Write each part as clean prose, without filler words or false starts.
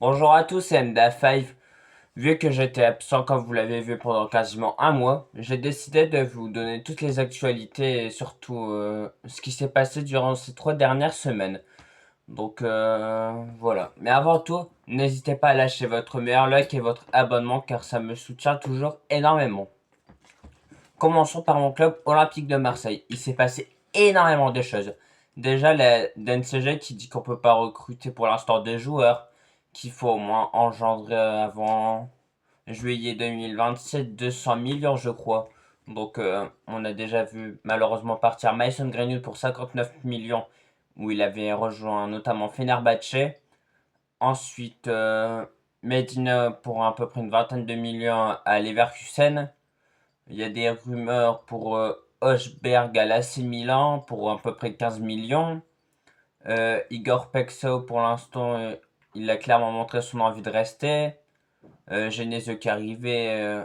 Bonjour à tous, c'est MDA5. Vu que j'étais absent, comme vous l'avez vu, pendant quasiment un mois, j'ai décidé de vous donner toutes les actualités et surtout ce qui s'est passé durant ces 3 dernières semaines. Voilà. Mais avant tout, n'hésitez pas à lâcher votre meilleur like et votre abonnement car ça me soutient toujours énormément. Commençons par mon club olympique de Marseille. Il s'est passé énormément de choses. Déjà, la DNCG qui dit qu'on peut pas recruter pour l'instant des joueurs, qu'il faut au moins engendrer avant juillet 2027 200 millions, je crois. On a déjà vu malheureusement partir Mason Greenwood pour 59 millions, où il avait rejoint notamment Fenerbahçe. Ensuite, Medina pour à peu près une vingtaine de millions à Leverkusen. Il y a des rumeurs pour Hochberg à l'AC Milan pour à peu près 15 millions. Igor Pexo, pour l'instant, il a clairement montré son envie de rester. Genesio qui est arrivé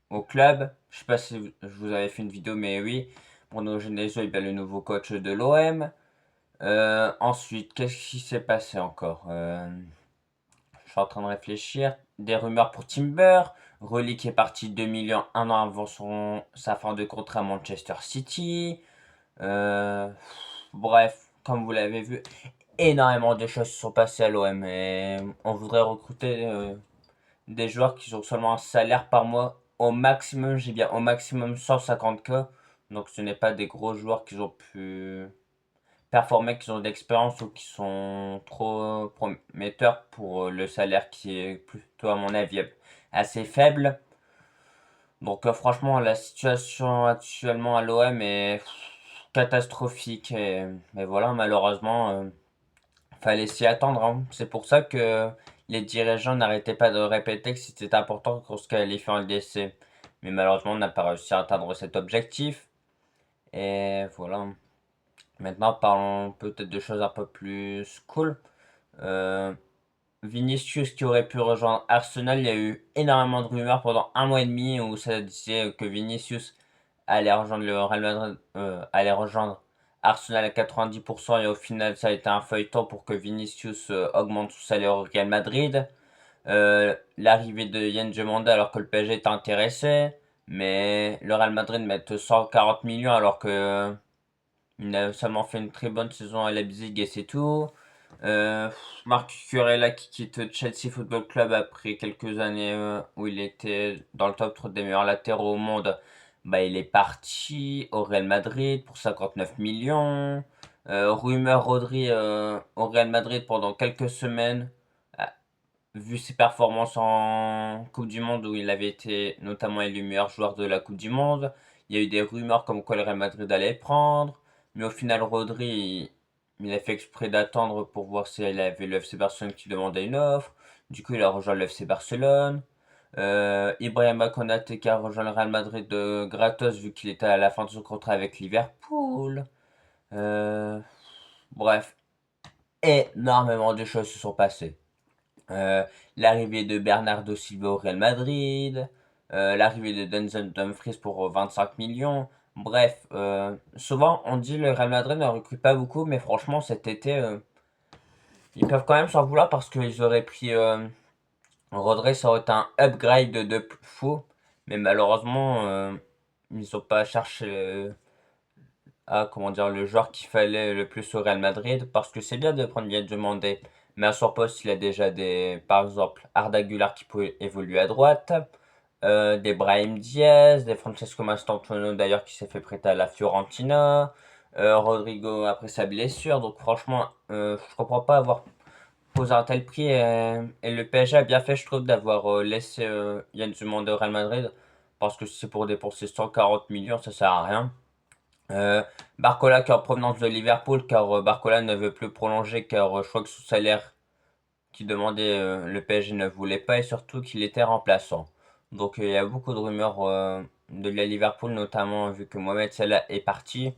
au club. Je sais pas si je vous avais fait une vidéo, mais oui. Bruno Genesio est bien le nouveau coach de l'OM. Ensuite, qu'est-ce qui s'est passé encore Je suis en train de réfléchir. Des rumeurs pour Timber. Rolly qui est parti 2 millions un an avant sa fin de contrat à Manchester City. Euh, Bref, comme vous l'avez vu, énormément de choses se sont passées à l'OM et on voudrait recruter des joueurs qui ont seulement un salaire par mois au maximum, j'ai bien au maximum 150K. Donc ce n'est pas des gros joueurs qui ont pu performer, qui ont de l'expérience ou qui sont trop prometteurs pour le salaire qui est plutôt à mon avis assez faible. Franchement, la situation actuellement à l'OM est catastrophique et voilà, malheureusement, fallait s'y attendre, hein. C'est pour ça que les dirigeants n'arrêtaient pas de répéter que c'était important qu'on se qualifie en LDC. Mais malheureusement, on n'a pas réussi à atteindre cet objectif. Et voilà. Maintenant, parlons peut-être de choses un peu plus cool. Euh, Vinicius qui aurait pu rejoindre Arsenal, il y a eu énormément de rumeurs pendant un mois et demi où ça disait que Vinicius allait rejoindre le Real Madrid, allait rejoindre Arsenal à 90% et au final ça a été un feuilleton pour que Vinicius augmente son salaire au Real Madrid. L'arrivée de Yann Diomanda alors que le PSG était intéressé, mais le Real Madrid met 140 millions alors que il a seulement fait une très bonne saison à Leipzig et c'est tout. Euh, Marcus Cucurella qui quitte Chelsea Football Club après quelques années où il était dans le top 3 des meilleurs latéraux au monde. Bah, il est parti au Real Madrid pour 59 millions. Rumeur Rodri au Real Madrid pendant quelques semaines. Ah, vu ses performances en Coupe du Monde où il avait été notamment élu meilleur joueur de la Coupe du Monde, il y a eu des rumeurs comme quoi le Real Madrid allait prendre. Mais au final, Rodri, il a fait exprès d'attendre pour voir si il avait le FC Barcelone qui demandait une offre. Du coup, il a rejoint le FC Barcelone. Ibrahima Konaté qui a rejoint le Real Madrid de gratos vu qu'il était à la fin de son contrat avec Liverpool. Euh, Bref, énormément de choses se sont passées. Euh, L'arrivée de Bernardo Silva au Real Madrid, l'arrivée de Denzel Dumfries pour 25 millions. Bref, souvent on dit le Real Madrid ne recrute pas beaucoup, mais franchement cet été, ils peuvent quand même s'en vouloir parce qu'ils auraient pris Rodri, ça aurait été un upgrade de fou, mais malheureusement ils n'ont pas cherché comment dire, le joueur qu'il fallait le plus au Real Madrid, parce que c'est bien de prendre bien demandé, mais à son poste, il a déjà par exemple, Arda Güler qui peut évoluer à droite, des Brahim Diaz, des Francesco Mastantuono d'ailleurs qui s'est fait prêter à la Fiorentina, Rodrigo après sa blessure, donc franchement, je comprends pas avoir posé un tel prix, et le PSG a bien fait, je trouve, d'avoir laissé Yann Zuman au Real Madrid, parce que si c'est pour dépenser 140 millions, ça sert à rien. Euh, Barcola qui est en provenance de Liverpool car Barcola ne veut plus prolonger car je crois que son salaire qu'il demandait le PSG ne voulait pas et surtout qu'il était remplaçant. Il y a beaucoup de rumeurs de la Liverpool notamment vu que Mohamed Salah est parti.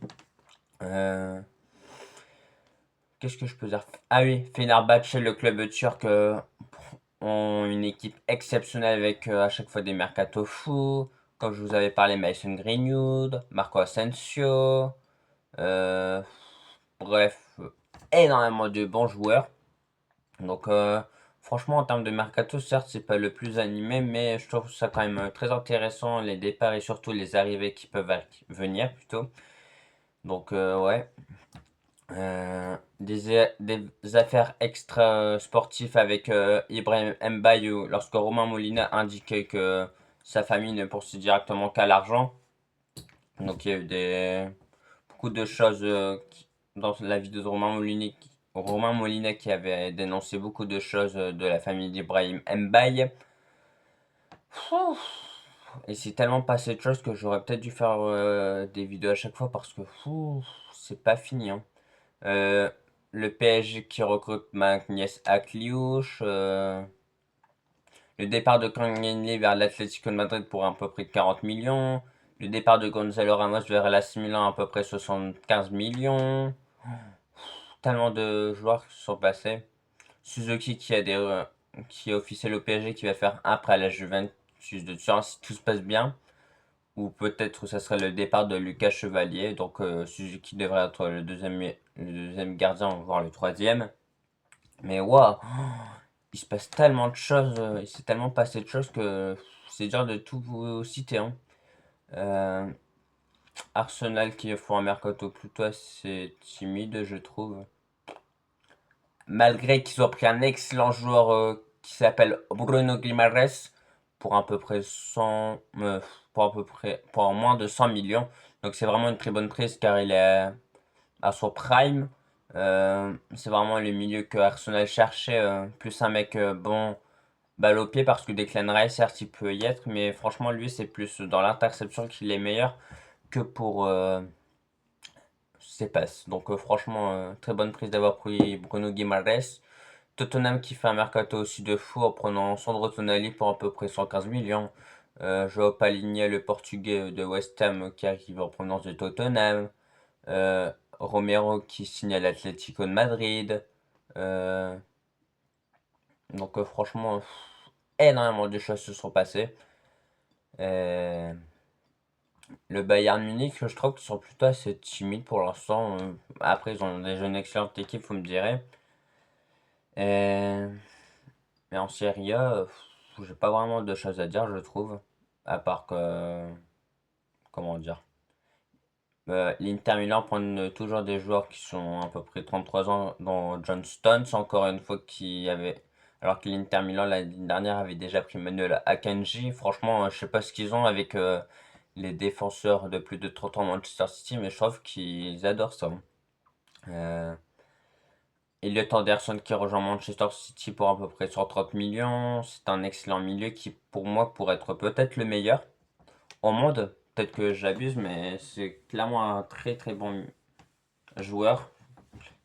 Euh, Qu'est-ce que je peux dire? Ah oui, Fenerbahçe, le club turc, ont une équipe exceptionnelle avec à chaque fois des mercato fous. Comme je vous avais parlé, Mason Greenwood, Marco Asensio. Euh, Bref, énormément de bons joueurs. Donc, Franchement, en termes de mercato, certes, c'est pas le plus animé, mais je trouve ça quand même très intéressant, les départs et surtout les arrivées qui peuvent venir plutôt. Donc, ouais. Des affaires extra sportives avec Ibrahim Mbaye lorsque Romain Molina indiquait que sa famille ne poursuit directement qu'à l'argent. Donc il y a eu beaucoup de choses dans la vidéo de Romain Molina qui avait dénoncé beaucoup de choses de la famille d'Ibrahim Mbaye. Et c'est tellement passé de choses que j'aurais peut-être dû faire des vidéos à chaque fois parce que c'est pas fini, hein. Euh, le PSG qui recrute Magnès Akliouche. Le départ de Kangin vers l'Atlético de Madrid pour à peu près 40 millions. Le départ de Gonzalo Ramos vers l'AC Milan à peu près 75 millions. Tellement de joueurs qui se sont passés. Suzuki qui est officiel au PSG qui va faire un prêt à la Juventus de Turin si tout se passe bien. Ou peut-être ça serait le départ de Lucas Chevalier. Donc Suzuki devrait être le deuxième gardien, voire le troisième. Mais waouh, il se passe tellement de choses, il s'est tellement passé de choses que c'est dur de tout vous citer, hein. Euh, Arsenal qui font un mercato plutôt assez timide, je trouve. Malgré qu'ils ont pris un excellent joueur qui s'appelle Bruno Guimaraes pour à peu près 100, pour moins de 100 millions. Donc c'est vraiment une très bonne prise car il est à son prime. C'est vraiment le milieu que Arsenal cherchait, plus un mec bon, balle au pied parce que Declan Rice, certes, il peut y être, mais franchement, lui, c'est plus dans l'interception qu'il est meilleur que pour ses passes. Donc, franchement, très bonne prise d'avoir pris Bruno Guimaraes. Tottenham qui fait un mercato aussi de fou en prenant Sandro Tonali pour à peu près 115 millions. Joao Palhinha, le portugais de West Ham, qui arrive en provenance de Tottenham. Euh, Romero qui signe à l'Atlético de Madrid. Euh, donc, franchement, énormément de choses se sont passées. Euh, le Bayern Munich, je trouve qu'ils sont plutôt assez timides pour l'instant. Après, ils ont déjà une excellente équipe, vous me direz. Euh, mais en Serie A, j'ai pas vraiment de choses à dire, je trouve. À part que, comment dire, l'Inter Milan prend toujours des joueurs qui sont à peu près 33 ans, dont John Stones, encore une fois, qui avait. Alors que l'Inter Milan l'année dernière avait déjà pris Manuel Akanji. Franchement, je sais pas ce qu'ils ont avec les défenseurs de plus de 30 ans Manchester City, mais je trouve qu'ils adorent ça. Euh, Elliot Anderson qui rejoint Manchester City pour à peu près 130 millions. C'est un excellent milieu qui, pour moi, pourrait être peut-être le meilleur au monde. Peut-être que j'abuse, mais c'est clairement un très très bon joueur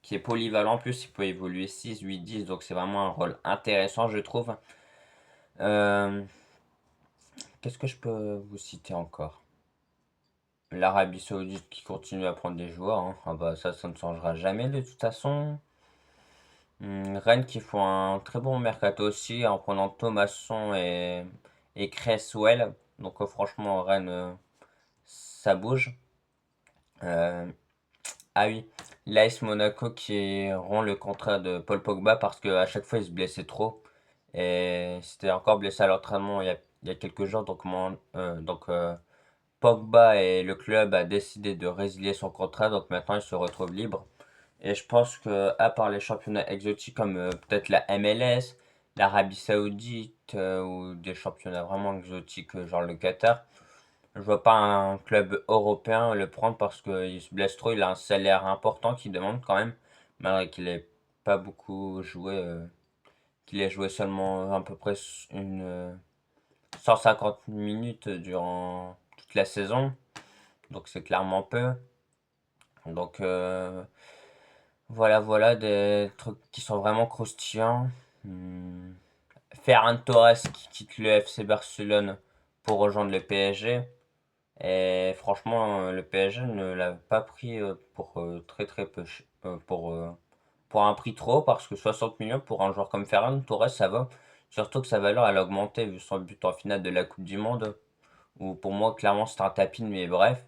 qui est polyvalent. En plus, il peut évoluer 6, 8, 10, donc c'est vraiment un rôle intéressant, je trouve. Euh, Qu'est-ce que je peux vous citer encore? L'Arabie Saoudite qui continue à prendre des joueurs, hein. Ah bah ça ne changera jamais de toute façon. Rennes qui font un très bon mercato aussi en prenant Thomasson et Cresswell. Donc franchement, Rennes, ça bouge. Euh, ah oui, l'AS Monaco qui rompt le contrat de Paul Pogba parce qu'à chaque fois il se blessait trop. Et c'était encore blessé à l'entraînement il y a quelques jours. Donc Pogba et le club a décidé de résilier son contrat. Donc maintenant il se retrouve libre. Et je pense que, à part les championnats exotiques comme peut-être la MLS, l'Arabie Saoudite ou des championnats vraiment exotiques genre le Qatar, je vois pas un club européen le prendre parce qu'il se blesse trop. Il a un salaire important qu'il demande quand même, malgré qu'il ait pas beaucoup joué, qu'il ait joué seulement à peu près 150 minutes durant toute la saison. Donc c'est clairement peu. Donc voilà, voilà, des trucs qui sont vraiment croustillants. Hmm. Ferran Torres qui quitte le FC Barcelone pour rejoindre le PSG. Et franchement, le PSG ne l'a pas pris pour très très peu, pour un prix trop haut, parce que 60 millions pour un joueur comme Ferran Torres, ça va. Surtout que sa valeur elle a augmenté vu son but en finale de la Coupe du Monde, où pour moi clairement c'est un tapis, mais bref.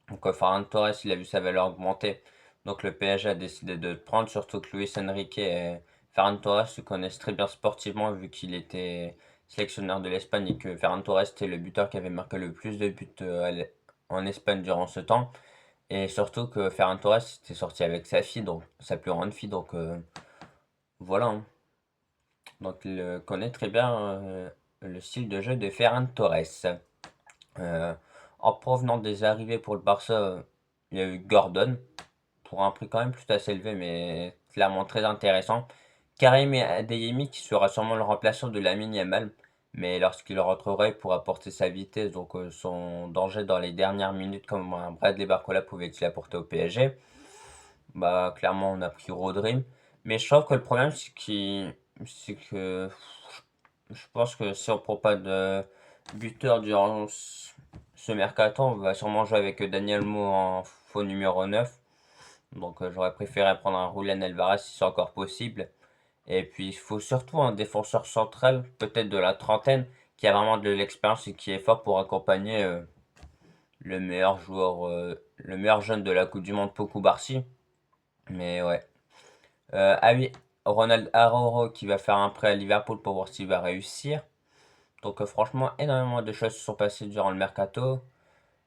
Donc Ferran Torres, il a vu sa valeur augmenter. Donc le PSG a décidé de le prendre, surtout que Luis Enrique Ferran Torres se connaissent très bien sportivement vu qu'il était sélectionneur de l'Espagne et que Ferran Torres était le buteur qui avait marqué le plus de buts en Espagne durant ce temps. Et surtout que Ferran Torres était sorti avec sa fille, donc sa plus grande fille, donc voilà, hein. Donc il connaît très bien le style de jeu de Ferran Torres. Euh, En provenant des arrivées pour le Barça, il y a eu Gordon, pour un prix quand même plutôt assez élevé, mais clairement très intéressant. Karim Adeyemi qui sera sûrement le remplaçant de Lamine Yamal, mais lorsqu'il rentrerait pour apporter sa vitesse, donc son danger dans les dernières minutes, comme un Bradley Barcola pouvait-il apporter au PSG, bah clairement on a pris Rodri. Mais je trouve que le problème c'est que je pense que si on prend pas de buteur durant ce mercato, on va sûrement jouer avec Daniel Mo en faux numéro 9. Donc j'aurais préféré prendre un Julian Alvarez si c'est encore possible. Et puis il faut surtout un défenseur central, peut-être de la trentaine, qui a vraiment de l'expérience et qui est fort pour accompagner le meilleur joueur, le meilleur jeune de la Coupe du Monde, Poku Barsi. Mais ouais. Ah oui, Ronald Araujo qui va faire un prêt à Liverpool pour voir s'il va réussir. Donc franchement, énormément de choses se sont passées durant le mercato.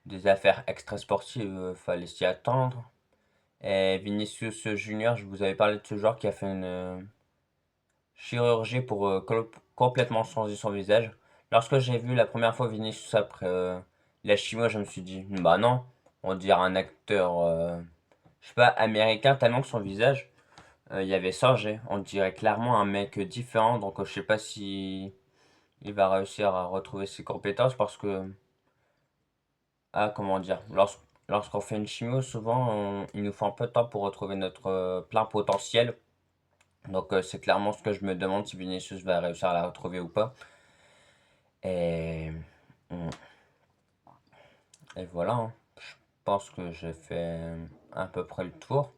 Des affaires extra-sportives, fallait s'y attendre. Et Vinicius Junior, je vous avais parlé de ce joueur qui a fait une chirurgie pour complètement changer son visage. Lorsque j'ai vu la première fois Vinicius après la chimio, je me suis dit, bah non, on dirait un acteur, je sais pas, américain, tellement que son visage, il y avait changé. On dirait clairement un mec différent, donc je sais pas si il va réussir à retrouver ses compétences parce que, ah, comment dire, lorsqu'on fait une chimio, souvent, il nous faut un peu de temps pour retrouver notre plein potentiel. Donc, c'est clairement ce que je me demande si Vinicius va réussir à la retrouver ou pas. Et, mm, et voilà, hein. Je pense que j'ai fait à peu près le tour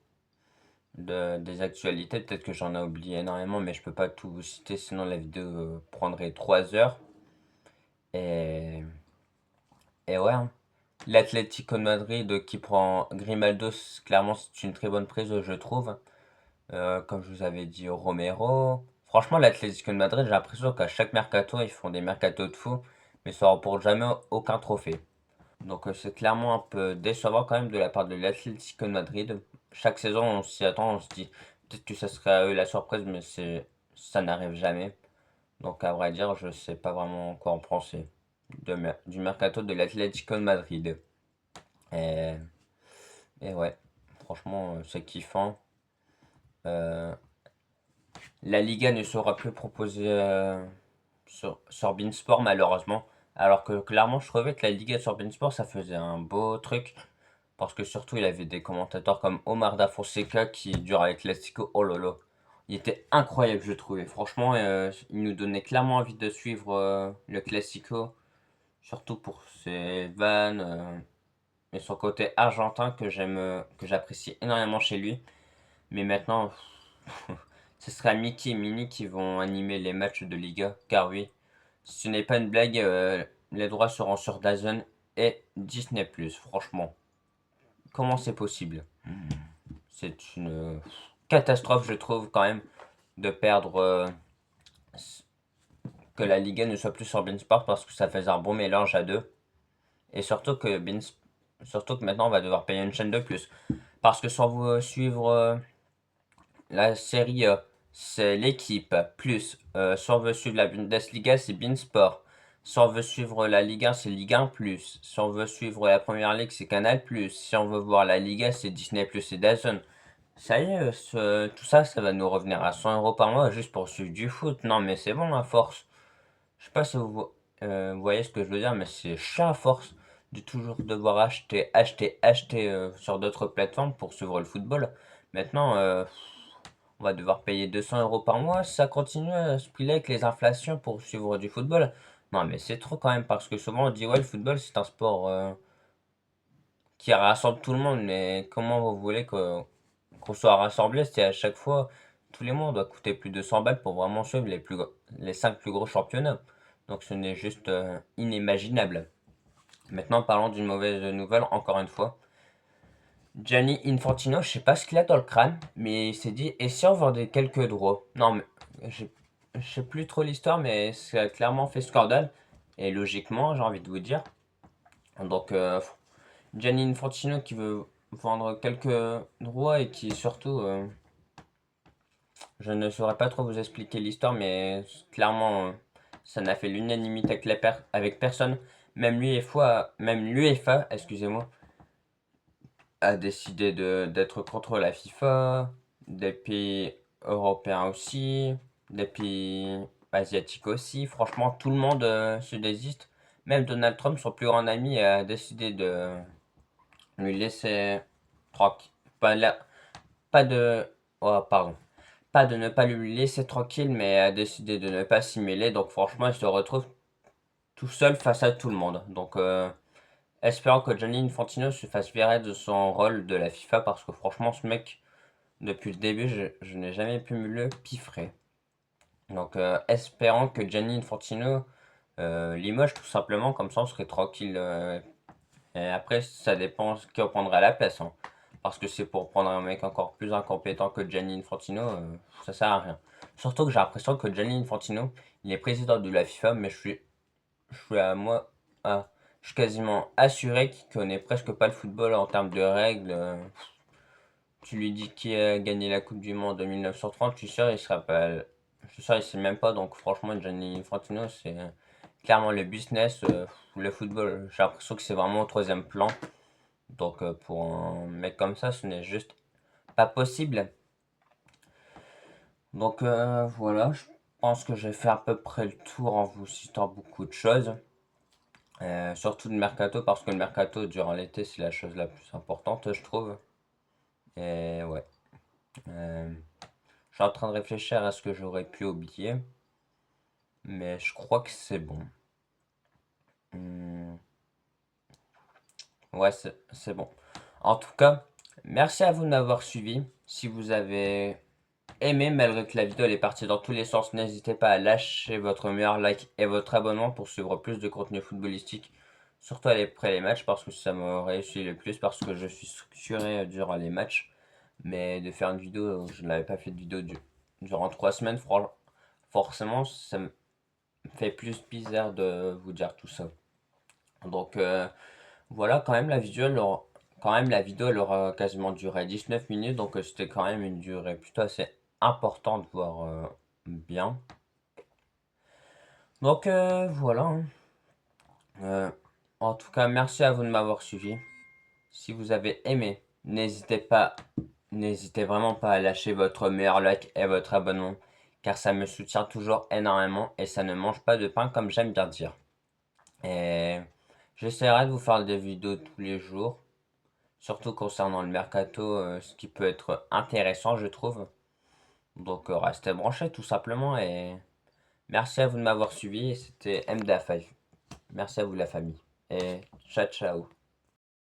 des actualités. Peut-être que j'en ai oublié énormément, mais je peux pas tout vous citer, sinon la vidéo prendrait 3 heures. Et, et ouais, hein. L'Atlético de Madrid qui prend Grimaldo, clairement c'est une très bonne prise, je trouve. Comme je vous avais dit, Romero. Franchement, l'Atlético de Madrid, j'ai l'impression qu'à chaque mercato, ils font des mercatos de fou, mais ça remporte jamais aucun trophée. Donc c'est clairement un peu décevant quand même de la part de l'Atlético de Madrid. Chaque saison, on s'y attend, on se dit peut-être que ça serait à eux la surprise, mais ça n'arrive jamais. Donc à vrai dire, je sais pas vraiment quoi en penser du mercato de l'Atlético de Madrid. Et, et ouais, franchement, c'est kiffant. Euh, la Liga ne sera plus proposée sur Beansport malheureusement. Alors que clairement, je trouvais que la Liga sur Beansport, ça faisait un beau truc. Parce que surtout, il avait des commentateurs comme Omar Da Fonseca qui, durant les Clasico, oh lolo. Il était incroyable, je trouvais. Franchement, il nous donnait clairement envie de suivre le Clasico. Surtout pour ses vannes et son côté argentin que que j'apprécie énormément chez lui. Mais maintenant, ce sera Mickey et Minnie qui vont animer les matchs de Liga. Car oui, ce n'est pas une blague, les droits seront sur DAZN et Disney+. Franchement, comment c'est possible? C'est une catastrophe, je trouve, quand même, de perdre que la Liga ne soit plus sur Beansport parce que ça faisait un bon mélange à deux. Et surtout que maintenant, on va devoir payer une chaîne de plus. Parce que sans vous suivre la série, c'est l'équipe. Plus, si on veut suivre la Bundesliga, c'est Beansport. Si on veut suivre la Ligue 1, c'est Ligue 1 plus. Si on veut suivre la Première Ligue, c'est Canal plus. Si on veut voir la Liga, c'est Disney plus et DAZN. Ça y est, tout ça, ça va nous revenir à 100 € par mois juste pour suivre du foot. Non, mais c'est bon à force. Je sais pas si vous voyez ce que je veux dire, mais c'est chiant à force de toujours devoir acheter sur d'autres plateformes pour suivre le football. Maintenant, on va devoir payer 200 € par mois si ça continue à ce prix-là avec les inflations pour suivre du football. Non, mais c'est trop quand même, parce que souvent on dit ouais, le football c'est un sport qui rassemble tout le monde, mais comment vous voulez qu'on soit rassemblés si à chaque fois, tous les mois, on doit coûter plus de 100 balles pour vraiment suivre les 5 plus gros championnats. Donc ce n'est juste inimaginable. Maintenant, parlons d'une mauvaise nouvelle, encore une fois. Gianni Infantino, je sais pas ce qu'il a dans le crâne, mais il s'est dit, et si on vendait quelques draws? Non, mais je sais plus trop l'histoire, mais ça a clairement fait scandale. Et logiquement, j'ai envie de vous dire. Donc, Gianni Infantino qui veut vendre quelques droits et qui surtout, je ne saurais pas trop vous expliquer l'histoire, mais clairement, ça n'a fait l'unanimité avec, avec personne. Même l'UEFA, excusez-moi, a décidé d'être contre la FIFA, des pays européens aussi, des pays asiatiques aussi. Franchement, tout le monde se désiste. Même Donald Trump, son plus grand ami, a décidé de lui laisser tranquille. Pas, pas de. Oh, pardon. Pas de ne pas lui laisser tranquille, mais a décidé de ne pas s'y mêler. Donc, franchement, il se retrouve tout seul face à tout le monde. Donc, espérons que Gianni Infantino se fasse virer de son rôle de la FIFA parce que franchement, ce mec, depuis le début, je n'ai jamais pu me le piffrer. Donc, espérons que Gianni Infantino limoge tout simplement, comme ça on serait tranquille. Et après, ça dépend qui en prendra la place, hein. Parce que c'est pour prendre un mec encore plus incompétent que Gianni Infantino, ça sert à rien. Surtout que j'ai l'impression que Gianni Infantino, il est président de la FIFA, mais je suis à moi, ah, je suis quasiment assuré qu'il connaît presque pas le football en termes de règles. Tu lui dis qui a gagné la Coupe du Monde en 1930, je suis sûr il se rappelle. Je suis sûr il sait même pas. Donc franchement, Gianni Infantino, c'est clairement le business, le football. J'ai l'impression que c'est vraiment au troisième plan. Donc pour un mec comme ça, ce n'est juste pas possible. Donc voilà, je pense que j'ai fait à peu près le tour en vous citant beaucoup de choses. Surtout le mercato, parce que le mercato durant l'été, c'est la chose la plus importante, je trouve. Et ouais. Euh, je suis en train de réfléchir à ce que j'aurais pu oublier, mais je crois que c'est bon. Hmm, ouais, c'est bon. En tout cas, merci à vous de m'avoir suivi. Si vous avez aimé, malgré que la vidéo elle est partie dans tous les sens, n'hésitez pas à lâcher votre meilleur like et votre abonnement pour suivre plus de contenu footballistique, surtout après les matchs, parce que ça m'aurait réussi le plus, parce que je suis structuré durant les matchs. Mais de faire une vidéo, je n'avais pas fait de vidéo durant 3 semaines, forcément, ça me fait plus bizarre de vous dire tout ça. Donc voilà, quand même la vidéo elle aura quasiment duré 19 minutes, donc c'était quand même une durée plutôt assez importante, voire bien. Donc voilà, hein. Euh, en tout cas, merci à vous de m'avoir suivi. Si vous avez aimé, n'hésitez vraiment pas à lâcher votre meilleur like et votre abonnement, car ça me soutient toujours énormément et ça ne mange pas de pain comme j'aime bien dire. Et j'essaierai de vous faire des vidéos tous les jours, surtout concernant le mercato, ce qui peut être intéressant, je trouve. Donc restez branchés tout simplement et merci à vous de m'avoir suivi. C'était MDA5. Merci à vous la famille et ciao ciao.